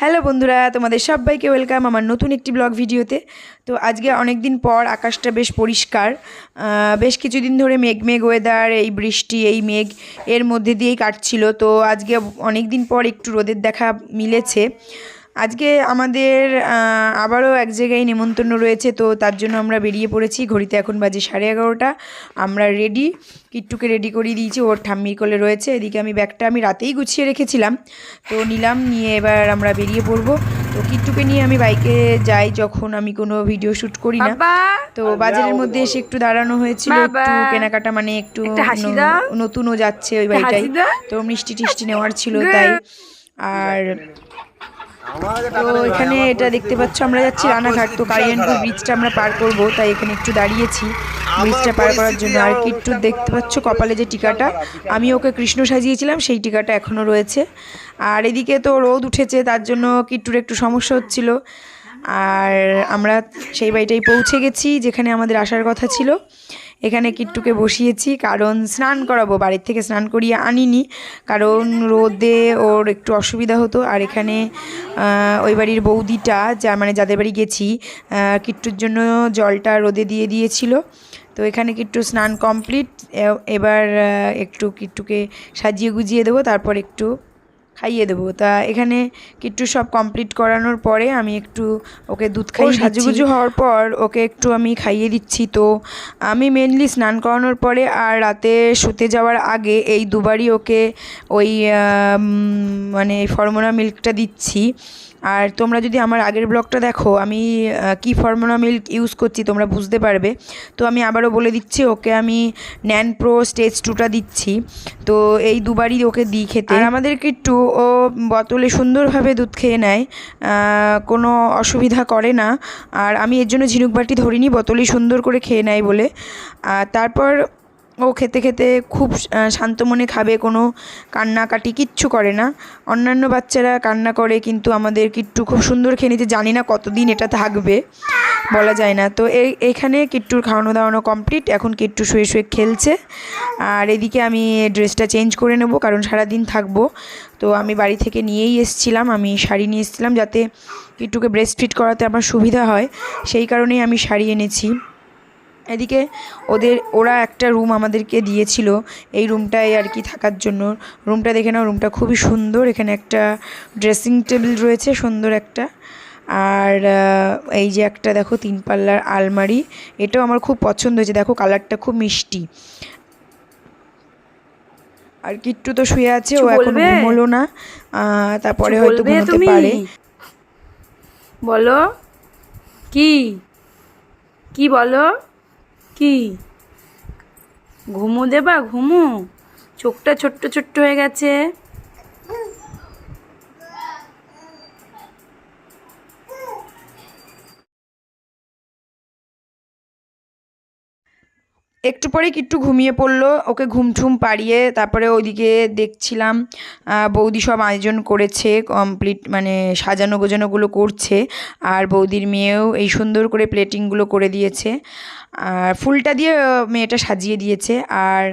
Hello বন্ধুরা, তোমাদের সবাইকে ওয়েলকাম আমার নতুন একটি ব্লগ ভিডিওতে। তো আজকে অনেক দিন পর আকাশটা বেশ পরিষ্কার। বেশ কিছুদিন ধরে মেঘ মেঘ ওয়েদার, এই বৃষ্টি এই মেঘ এর মধ্যে দিয়েই কাটছিল। তো আজকে অনেক দিন পর একটু রোদের দেখা মিলেছে। আজকে আমাদের আবারও এক জায়গায় নেমন্তন্ন রয়েছে, তো তার জন্য আমরা বেরিয়ে পড়েছি। ঘড়িতে এখন বাজে 11:30। আমরা রেডি, কিট্টুকে রেডি করিয়ে দিয়েছি, ওর ঠাম্মির কোলে রয়েছে। এদিকে আমি ব্যাগটা আমি রাতেই গুছিয়ে রেখেছিলাম, তো নিলাম, নিয়ে এবার আমরা বেরিয়ে পড়বো। তো কিট্টুকে নিয়ে আমি বাইকে যাই যখন আমি কোনো ভিডিও শ্যুট করি না। তো বাজারের মধ্যে এসে একটু দাঁড়ানো হয়েছিল, একটু কেনাকাটা, মানে একটু নতুনও যাচ্ছে ওই বাড়িটাই, তো মিষ্টি টিষ্টি নেওয়ার ছিল তাই। আর তো এখানে এটা দেখতে পাচ্ছ, আমরা যাচ্ছি রানাঘাট। তো কালিয়ানপুর ব্রিজটা আমরা পার করব, তাই এখানে একটু দাঁড়িয়েছি ব্রিজটা পার করার জন্য। আর কিট্টু দেখতে পাচ্ছ কপালে যে টিকাটা, আমি ওকে কৃষ্ণ সাজিয়েছিলাম, সেই টিকাটা এখনও রয়েছে। আর এদিকে তো রোদ উঠেছে, তার জন্য কিট্টুর একটু সমস্যা হচ্ছিল। আর আমরা সেই বাড়িটাই পৌঁছে গেছি যেখানে আমাদের আসার কথা ছিল। এখানে কিট্টুকে বসিয়েছি, কারণ স্নান করাবো। বাড়ির থেকে স্নান করিয়ে আনিনি, কারণ রোদে ওর একটু অসুবিধা হতো। আর এখানে ওই বাড়ির বৌদিটা, যাদের বাড়ি গেছি, কিট্টুর জন্য জলটা রোদে দিয়ে দিয়েছিল। তো এখানে কিট্টু স্নান কমপ্লিট। এবার একটু কিট্টুকে সাজিয়ে গুজিয়ে দেবো, তারপর একটু খাইয়ে দেবো। তা এখানে কিট্টু সব কমপ্লিট করানোর পরে আমি একটু ওকে দুধ খাইয়ে, সাজুগুজু হওয়ার পর ওকে একটু আমি খাইয়ে দিচ্ছি। তো আমি মেনলি স্নান করানোর পরে আর রাতে শুতে যাওয়ার আগে এই দুবারই ওকে ওই মানে ফর্মুলা মিল্কটা দিচ্ছি। আর তোমরা যদি আমার আগের ব্লগটা দেখো, আমি কি ফর্মুলা মিল্ক ইউজ করছি তোমরা বুঝতে পারবে। তো আমি আবারও বলে দিচ্ছি, ওকে আমি ন্যান প্রো স্টেজ 2টা দিচ্ছি। তো এই দুবারই ওকে দিই খেতে। আর আমাদের কিট্টু ও বোতলে সুন্দরভাবে দুধ খেয়ে নেয়, কোনো অসুবিধা করে না। আর আমি এর জন্য ঝিনুক বাটি ধরিনি, বোতলেই সুন্দর করে খেয়ে নেয় বলে। তারপর ও খেতে খেতে খুব শান্ত মনে খাবে, কোনো কান্নাকাটি কিচ্ছু করে না। অন্যান্য বাচ্চারা কান্না করে, কিন্তু আমাদের কিট্টু খুব সুন্দর খেয়ে নিতে, জানি না কতদিন এটা থাকবে, বলা যায় না। তো এইখানে কিট্টুর খাওয়ানো দাওয়ানো কমপ্লিট, এখন কিট্টু শুয়ে শুয়ে খেলছে। আর এদিকে আমি ড্রেসটা চেঞ্জ করে নেব, কারণ সারাদিন থাকবো। তো আমি বাড়ি থেকে নিয়েই এসেছিলাম, আমি শাড়ি নিয়ে এসেছিলাম, যাতে কিট্টুকে ব্রেস্ট ফিড করাতে আমার সুবিধা হয়, সেই কারণেই আমি শাড়ি এনেছি। এদিকে ওরা একটা রুম আমাদেরকে দিয়েছিল, এই রুমটায় আর কি থাকার জন্য। রুমটা দেখে নাও, রুমটা খুবই সুন্দর। এখানে একটা ড্রেসিং টেবিল রয়েছে সুন্দর একটা, আর এই যে একটা দেখো 3 পাল্লার আলমারি, এটাও আমার খুব পছন্দ হয়েছে। দেখো কালারটা খুব মিষ্টি। আর কিট্টু তো শুয়ে আছে, ও এখনো ঘুমোলো না, তারপরে হয়তো ঘুমোতে পারে। বলো কি কি বলো কি ঘুমো দেবা? ঘুমো, চোখটা ছোট্ট ছোট্ট হয়ে গেছে। একটু পরে কিট্টু ঘুমিয়ে পড়লো, ওকে ঘুমঠুম পাড়িয়ে তারপরে ওইদিকে দেখছিলাম বৌদি সব আয়োজন করেছে কমপ্লিট, মানে সাজানো গোজানোগুলো করছে। আর বৌদির মেয়েও এই সুন্দর করে প্লেটিংগুলো করে দিয়েছে, আর ফুলটা দিয়ে মেয়েটা সাজিয়ে দিয়েছে। আর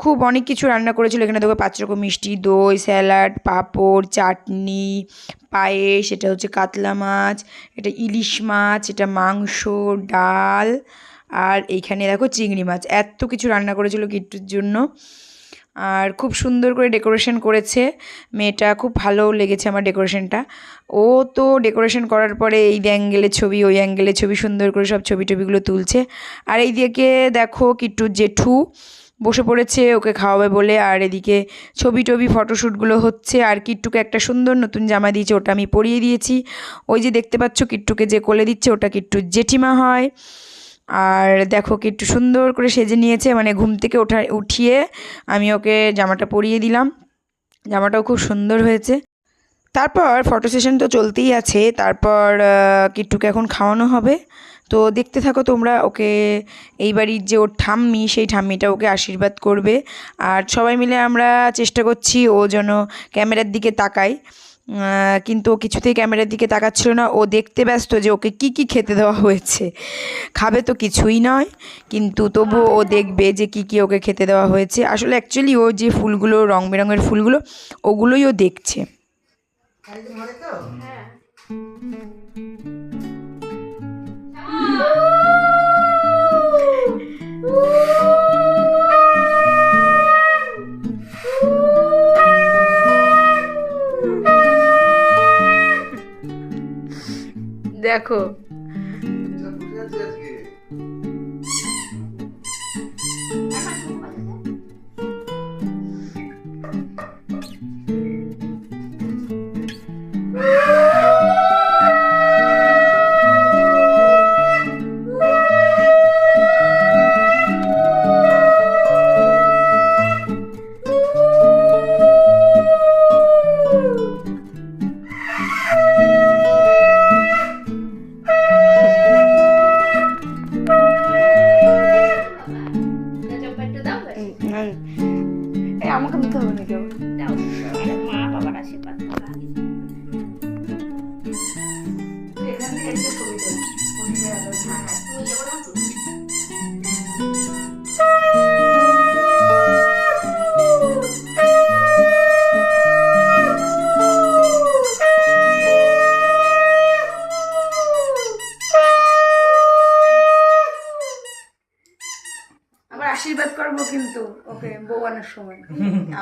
খুব অনেক কিছু রান্না করেছিল এখানে, দেখো 5 রকম মিষ্টি, দই, স্যালাড, পাঁপড়, চাটনি, পায়েস, এটা হচ্ছে কাতলা মাছ, এটা ইলিশ মাছ, এটা মাংস, ডাল, আর এইখানে দেখো চিংড়ি মাছ। এত কিছু রান্না করেছিল কিট্টুর জন্য, আর খুব সুন্দর করে ডেকোরেশন করেছে মেয়েটা। খুব ভালো লেগেছে আমার ডেকোরেশনটা। ও তো ডেকোরেশন করার পরে এই অ্যাঙ্গেলের ছবি, ওই অ্যাঙ্গেলের ছবি, সুন্দর করে সব ছবি টবিগুলো তুলছে। আর এইদিকে দেখো কিট্টুর জেঠু বসে পড়েছে ওকে খাওয়াবে বলে। আর এদিকে ছবি টবি ফটোশ্যুটগুলো হচ্ছে। আর কিট্টুকে একটা সুন্দর নতুন জামা দিয়েছে, ওটা আমি পরিয়ে দিয়েছি। ওই যে দেখতে পাচ্ছ কিট্টুকে যে কোলে দিচ্ছে, ওটা কিট্টুর জেঠিমা হয়। আর দেখো কিট্টু সুন্দর করে সেজে নিয়েছে, মানে ঘুম থেকে উঠিয়ে আমি ওকে জামাটা পরিয়ে দিলাম, জামাটাও খুব সুন্দর হয়েছে। তারপর ফটো সেশন তো চলতেই আছে, তারপর কিট্টুকে এখন খাওয়ানো হবে। তো দেখতে থাকো তোমরা। ওকে এই বাড়ির যে ওর ঠাম্মি, সেই ঠাম্মিটা ওকে আশীর্বাদ করবে। আর সবাই মিলে আমরা চেষ্টা করছি ও যেন ক্যামেরার দিকে তাকায়, কিন্তু ও কিছুতেই ক্যামেরার দিকে তাকাচ্ছিল না। ও দেখতে ব্যস্ত যে ওকে কি কি খেতে দেওয়া হয়েছে। খাবে তো কিছুই নয়, কিন্তু তবু ও দেখবে যে কি কি ওকে খেতে দেওয়া হয়েছে। আসলে অ্যাকচুয়ালি ও যে ফুলগুলো, রং বেরঙের ফুলগুলো, ওগুলোই ও দেখছে। হ্যাঁ দেখো আমাকে দিতে হবে না কেউ মা বাবার আশীর্বাদ এখান থেকে একটা ছবি আবার আশীর্বাদ করবো কিন্তু ওকে বউ আনার সময়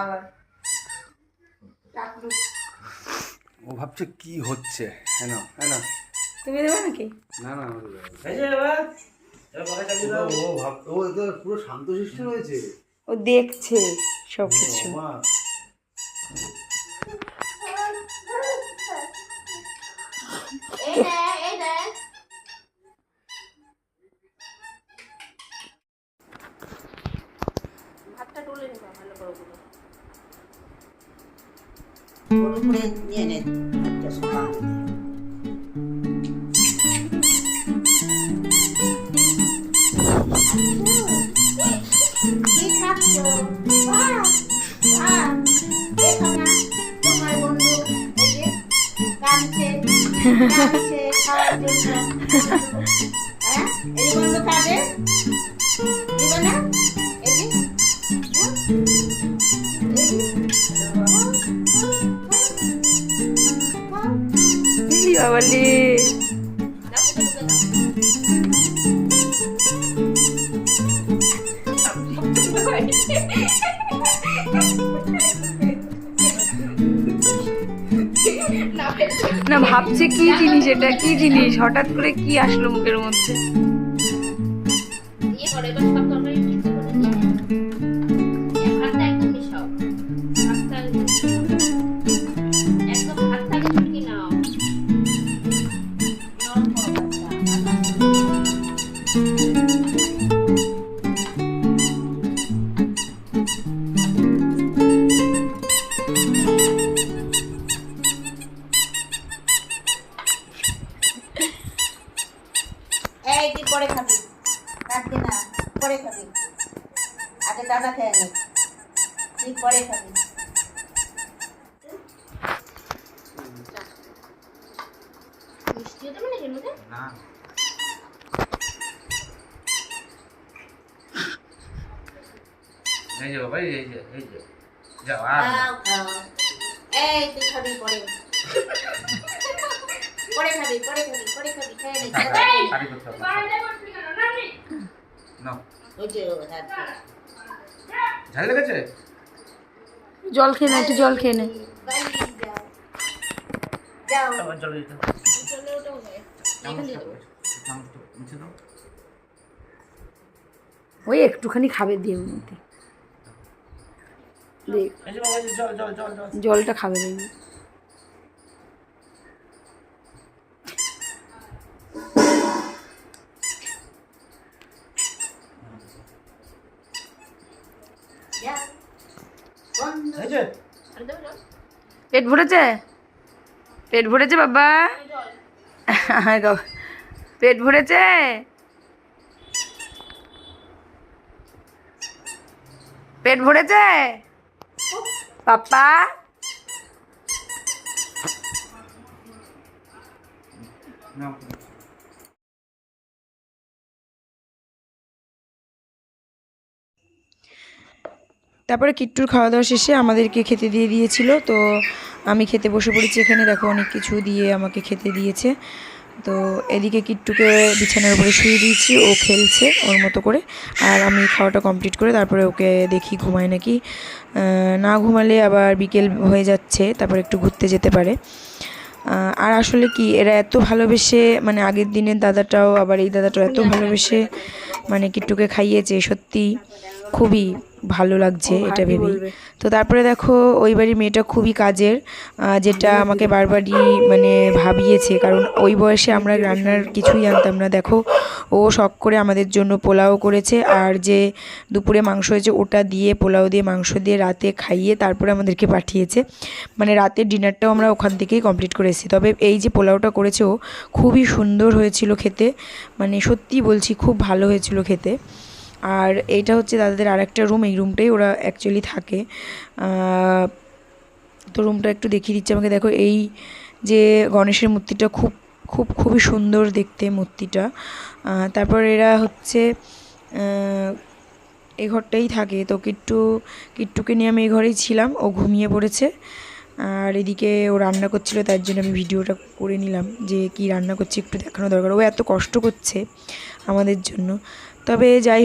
আবার ও ভাবছে কি হচ্ছে হ্যাঁ না হ্যাঁ না তুমি দেবে নাকি না না ও তো পুরো শান্তশিষ্ট হয়েছে ও দেখছে সবকিছু ভাতটা তুলে নেবা ভালো করে করে নিয়ে নে একটা সকাল কি খাচ্ছ দেখো না তোমার বন্ধু এই যে কাঁদছে কাঁদছে খাওয়ার জন্য হ্যাঁ এই বন্ধু খাবে দিব না এই যে বাবালি না ভাবছে কি জিনিস এটা কি জিনিস হঠাৎ করে কি আসলো মুখের মধ্যে এই তুই পরে খাবি রাখবি না পরে খাবি আগে দাদা খেয়ে নে তুই পরে খাবি না এই যে বাবা এই যে যাও খাও খাও এই তুই খাবি পরে পরে খাবি খেয়ে নে আরে করতে হবে না ওই যে রাত ঝাল লেগেছে জল খেয়ে নে একটু জল খেয়ে নে যাও আবার জল দিতে চলে ওটাও হয় মিছে দাও ওই একটুখানি খাবে দিয়ে ওর মধ্যে দেখ এই যে বাবা জল জল জল জল জলটা খাবে দেখবি যাও বন্ধু এই যে পেট ভরেছে পেট ভরেছে বাবা পেট ভরেছে পেট ভরেছে পাপ্পা না তারপরে কিট্টুর খাওয়া দাওয়া শেষে আমাদেরকে খেতে দিয়ে দিয়েছিল। তো আমি খেতে বসে পড়েছি। এখানে দেখো অনেক কিছু দিয়ে আমাকে খেতে দিয়েছে। তো এদিকে কিট্টুকে বিছানার উপরে শুয়ে দিয়েছি, ও খেলছে ওর মতো করে। আর আমি খাওয়াটা কমপ্লিট করে তারপরে ওকে দেখি ঘুমায় নাকি। না ঘুমালে আবার বিকেল হয়ে যাচ্ছে, তারপর একটু ঘুরতে যেতে পারে। আর আসলে কি এরা এত ভালোবেসে, মানে আগের দিনের দাদাটাও আবার এই দাদাটাও এত ভালোবেসে মানে কিট্টুকে খাইয়েছে, সত্যি খুবই ভালো লাগছে এটা ভেবেই। তো তারপরে দেখো ওই বাড়ির মেয়েটা খুবই কাজের, যেটা আমাকে বারবারই মানে ভাবিয়েছে, কারণ ওই বয়সে আমরা রান্নার কিছুই জানতাম না। দেখো ও শখ করে আমাদের জন্য পোলাও করেছে, আর যে দুপুরে মাংস হয়েছে ওটা দিয়ে, পোলাও দিয়ে মাংস দিয়ে রাতে খাইয়ে তারপরে আমাদেরকে পাঠিয়েছে। মানে রাতের ডিনারটাও আমরা ওখান থেকেই কমপ্লিট করে এসেছি। তবে এই যে পোলাওটা করেছে ও খুবই সুন্দর হয়েছিল খেতে, মানে সত্যি বলছি খুব ভালো হয়েছিল খেতে। আর এইটা হচ্ছে দাদাদের আরেকটা রুম, এই রুমটাই ওরা অ্যাকচুয়ালি থাকে। তো রুমটা একটু দেখিয়ে দিচ্ছে আমাকে। দেখো এই যে গণেশের মূর্তিটা খুবই সুন্দর দেখতে মূর্তিটা। তারপর এরা হচ্ছে এই ঘরটাই থাকে। তো কিট্টুকে নিয়ে আমি এই ঘরেই ছিলাম, ও ঘুমিয়ে পড়েছে। আর এদিকে ও রান্না করছিল, তার জন্য আমি ভিডিওটা করে নিলাম যে কি রান্না করছে একটু দেখানো দরকার। ও এত কষ্ট করছে আমাদের জন্য। তবে যাই হোক,